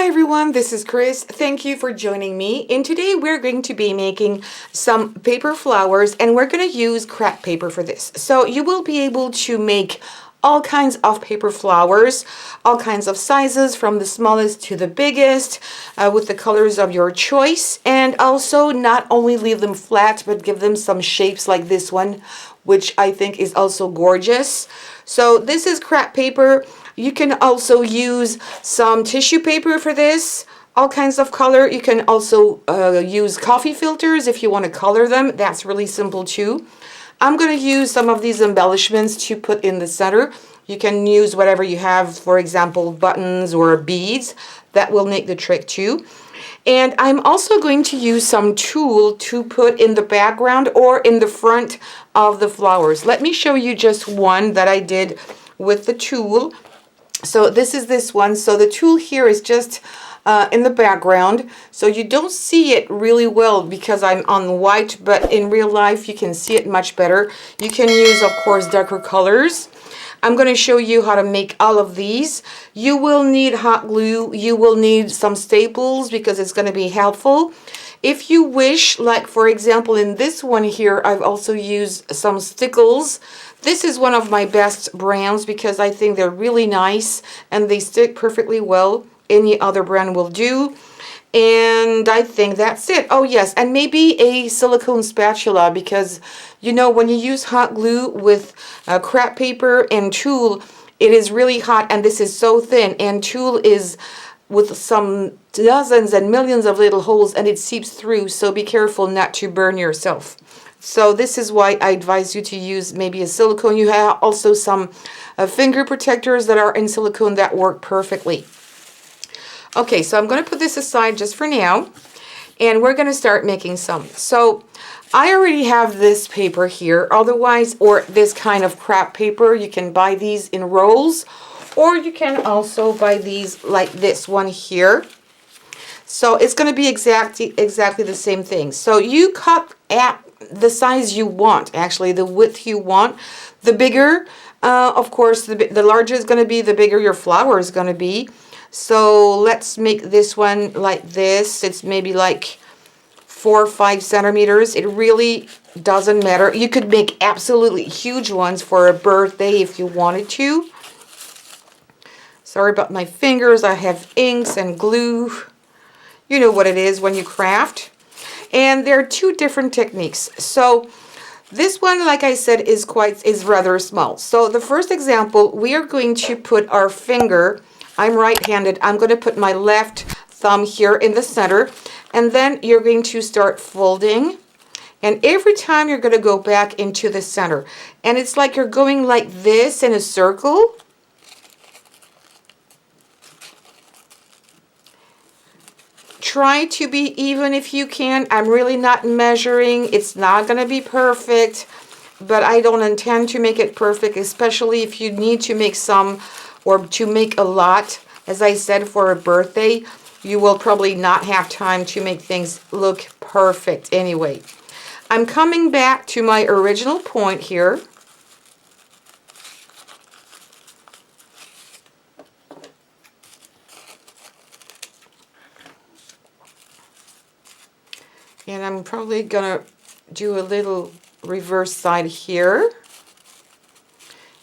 Hi everyone, this is Chris. Thank you for joining me. And today we're going to be making some paper flowers and we're going to use crepe paper for this. So you will be able to make all kinds of paper flowers, all kinds of sizes from the smallest to the biggest with the colors of your choice, and also not only leave them flat but give them some shapes like this one, which I think is also gorgeous. So this is crepe paper. You can also use some tissue paper for this, all kinds of color. You can also use coffee filters if you want to color them. That's really simple too. I'm going to use some of these embellishments to put in the center. You can use whatever you have, for example, buttons or beads. That will make the trick too. And I'm also going to use some tulle to put in the background or in the front of the flowers. Let me show you just one that I did with the tulle. So this one. So the tulle here is just in the background. So you don't see it really well because I'm on white, but in real life you can see it much better. You can use, of course, darker colors. I'm going to show you how to make all of these. You will need hot glue. You will need some staples because it's going to be helpful. If you wish, like for example in this one here, I've also used some stickles. This is one of my best brands because I think they're really nice and they stick perfectly well. Any other brand will do. And I think that's it. Oh yes, and maybe a silicone spatula because you know when you use hot glue with crepe paper and tulle, it is really hot and this is so thin, and tulle is with some dozens and millions of little holes and it seeps through, so be careful not to burn yourself. So this is why I advise you to use maybe a silicone. You have also some finger protectors that are in silicone that work perfectly. Okay, so I'm going to put this aside just for now, and we're going to start making some. So I already have this paper here, otherwise, or this kind of crepe paper. You can buy these in rolls, or you can also buy these like this one here. So it's going to be exactly the same thing. So you cut at the size you want, actually the width you want. The bigger, of course, the larger is going to be, the bigger your flower is going to be. So let's make this one like this. It's maybe like 4 or 5 centimeters. It really doesn't matter. You could make absolutely huge ones for a birthday if you wanted to. Sorry about my fingers. I have inks and glue. You know what it is when you craft. And there are 2 different techniques. So this one, like I said, is rather small. So the first example, we are going to put our finger. I'm right-handed. I'm going to put my left thumb here in the center, and then you're going to start folding. And every time you're going to go back into the center. And it's like you're going like this in a circle. Try to be even if you can. I'm really not measuring. It's not going to be perfect, but I don't intend to make it perfect, especially if you need to make some or to make a lot. As I said, for a birthday, you will probably not have time to make things look perfect anyway. I'm coming back to my original point here. And I'm probably gonna do a little reverse side here.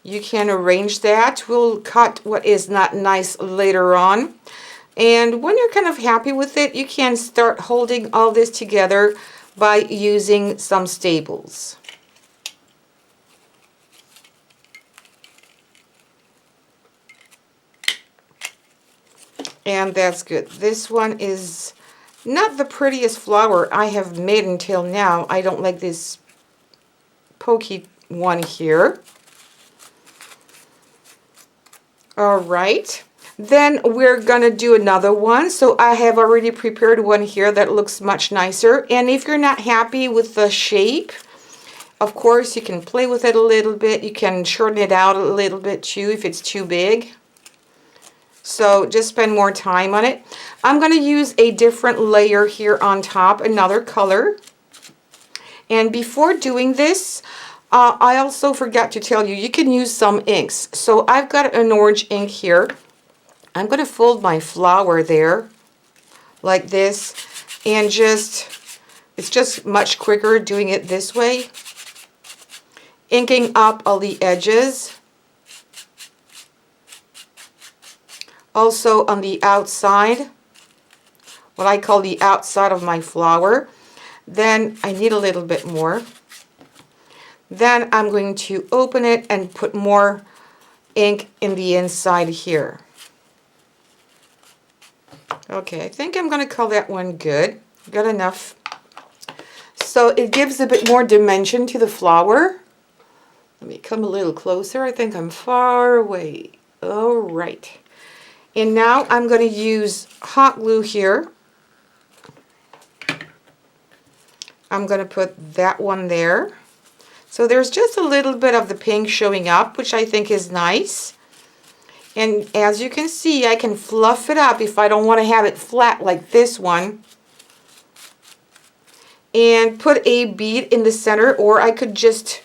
You can arrange that. We'll cut what is not nice later on. And when you're kind of happy with it, you can start holding all this together by using some staples. And that's good. This one is not the prettiest flower I have made until now. I don't like this pokey one here. All right, then we're gonna do another one. So I have already prepared one here that looks much nicer. And if you're not happy with the shape, of course you can play with it a little bit. You can shorten it out a little bit too if it's too big. So just spend more time on it. I'm going to use a different layer here on top, another color. And before doing this, I also forgot to tell you, you can use some inks. So I've got an orange ink here. I'm going to fold my flower there like this, and it's just much quicker doing it this way. Inking up all the edges. Also on the outside, what I call the outside of my flower. Then I need a little bit more. Then I'm going to open it and put more ink in the inside here. Okay, I think I'm going to call that one good. Good enough. So it gives a bit more dimension to the flower. Let me come a little closer. I think I'm far away. All right. And now I'm going to use hot glue here. I'm going to put that one there. So there's just a little bit of the pink showing up, which I think is nice. And as you can see, I can fluff it up if I don't want to have it flat like this one. And put a bead in the center, or I could just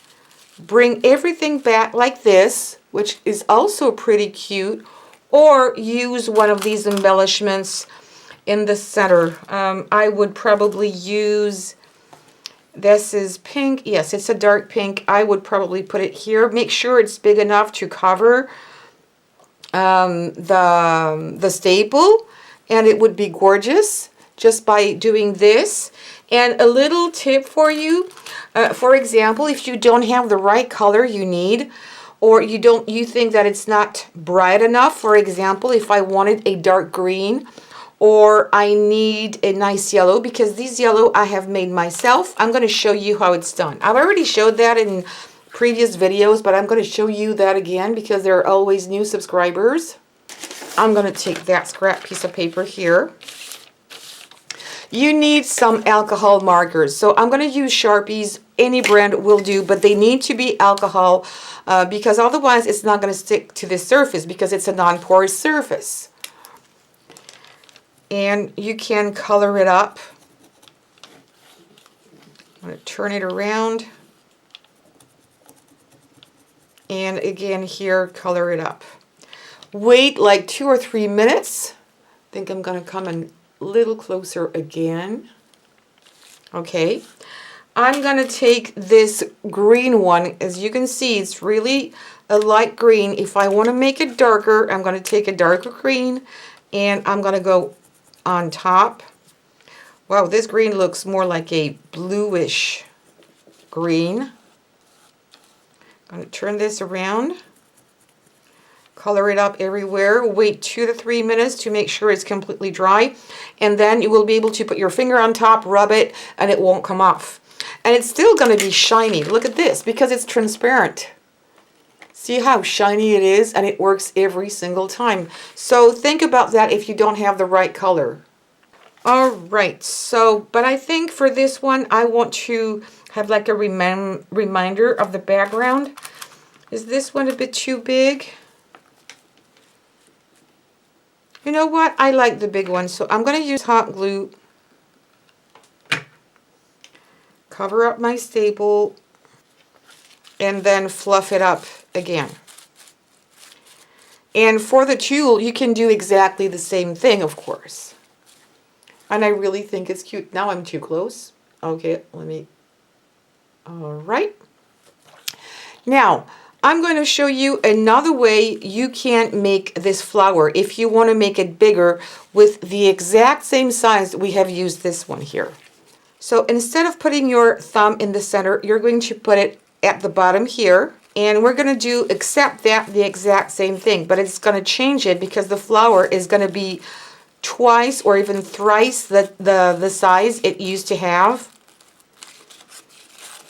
bring everything back like this, which is also pretty cute, or use one of these embellishments in the center. I would probably use, this is pink, yes, it's a dark pink. I would probably put it here. Make sure it's big enough to cover the staple, and it would be gorgeous just by doing this. And a little tip for you, for example, if you don't have the right color you need, or you think that it's not bright enough, for example, if I wanted a dark green, or I need a nice yellow, because these yellow I have made myself. I'm going to show you how it's done. I've already showed that in previous videos, but I'm going to show you that again because there are always new subscribers. I'm going to take that scrap piece of paper here. You need some alcohol markers. So I'm going to use Sharpies. Any brand will do, but they need to be alcohol because otherwise it's not going to stick to the surface because it's a non-porous surface. And you can color it up. I'm going to turn it around. And again here, color it up. Wait like 2 or 3 minutes. I think I'm going to come in a little closer again. Okay. I'm going to take this green one. As you can see, it's really a light green. If I want to make it darker, I'm going to take a darker green and I'm going to go on top. Wow, this green looks more like a bluish green. I'm going to turn this around. Color it up everywhere. Wait 2 to 3 minutes to make sure it's completely dry. And then you will be able to put your finger on top, rub it, and it won't come off. And it's still going to be shiny. Look at this, because it's transparent. See how shiny it is? And it works every single time. So think about that if you don't have the right color. All right, so, but I think for this one, I want to have like a reminder of the background. Is this one a bit too big? You know what? I like the big one, so I'm going to use hot glue. Cover up my staple and then fluff it up again. And for the tulle, you can do exactly the same thing, of course. And I really think it's cute. Now I'm too close. Okay, let me... All right. Now, I'm going to show you another way you can make this flower if you want to make it bigger with the exact same size we have used this one here. So instead of putting your thumb in the center, you're going to put it at the bottom here. And we're going to do, except that, the exact same thing. But it's going to change it because the flower is going to be twice or even thrice the size it used to have.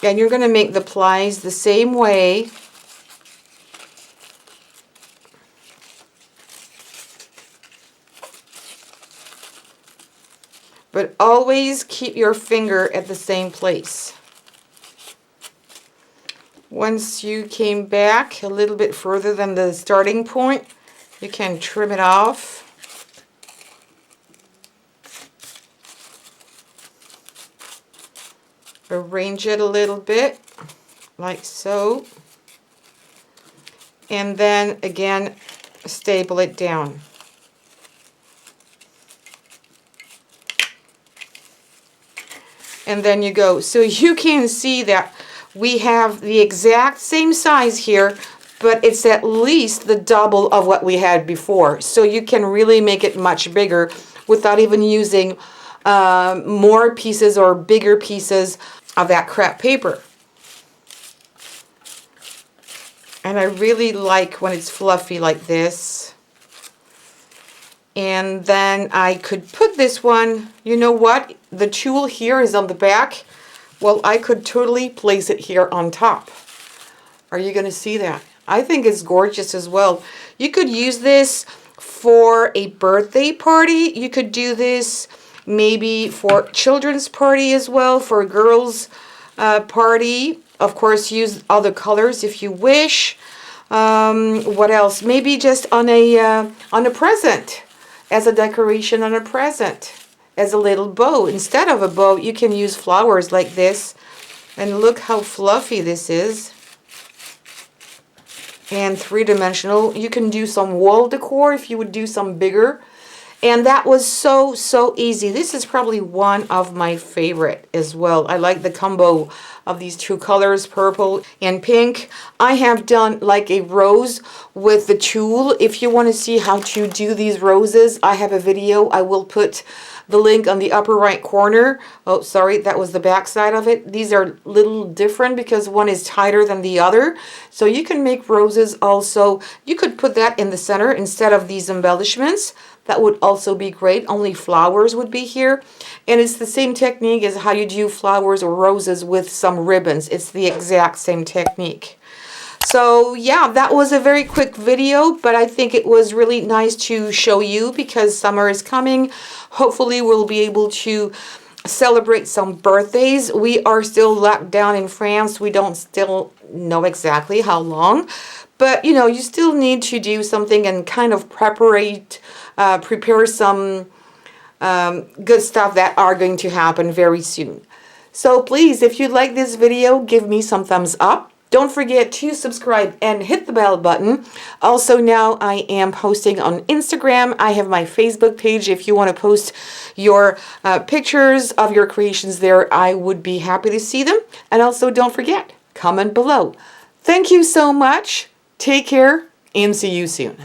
And you're going to make the plies the same way. But always keep your finger at the same place. Once you came back a little bit further than the starting point, you can trim it off. Arrange it a little bit, like so. And then again, staple it down. and then you go. So you can see that we have the exact same size here, but it's at least the double of what we had before. So you can really make it much bigger without even using more pieces or bigger pieces of that crepe paper. And I really like when it's fluffy like this. And then I could put this one, you know what? The tulle here is on the back. Well, I could totally place it here on top. Are you going to see that? I think it's gorgeous as well. You could use this for a birthday party. You could do this maybe for children's party as well, for a girls' party. Of course, use other colors if you wish. What else? Maybe just on a present, as a decoration on a present, as a little bow. Instead of a bow, you can use flowers like this. And look how fluffy this is. And three-dimensional. You can do some wall decor if you would do some bigger. And that was so easy. This is probably one of my favorite as well. I like the combo of these two colors, purple and pink. I have done like a rose with the tulle. If you want to see how to do these roses, I have a video. I will put the link on the upper right corner. Oh, sorry, that was the back side of it. These are a little different because one is tighter than the other. So you can make roses also. You could put that in the center instead of these embellishments. That would also be great. Only flowers would be here. And it's the same technique as how you do flowers or roses with some ribbons. It's the exact same technique. So yeah, that was a very quick video, but I think it was really nice to show you because summer is coming. Hopefully we'll be able to celebrate some birthdays. We are still locked down in France. We don't still know exactly how long, but you know, you still need to do something and kind of prepare some good stuff that are going to happen very soon. So please, if you like this video, give me some thumbs up. Don't forget to subscribe and hit the bell button. Also, now I am posting on Instagram. I have my Facebook page. If you want to post your pictures of your creations there, I would be happy to see them. And also, don't forget, comment below. Thank you so much. Take care and see you soon.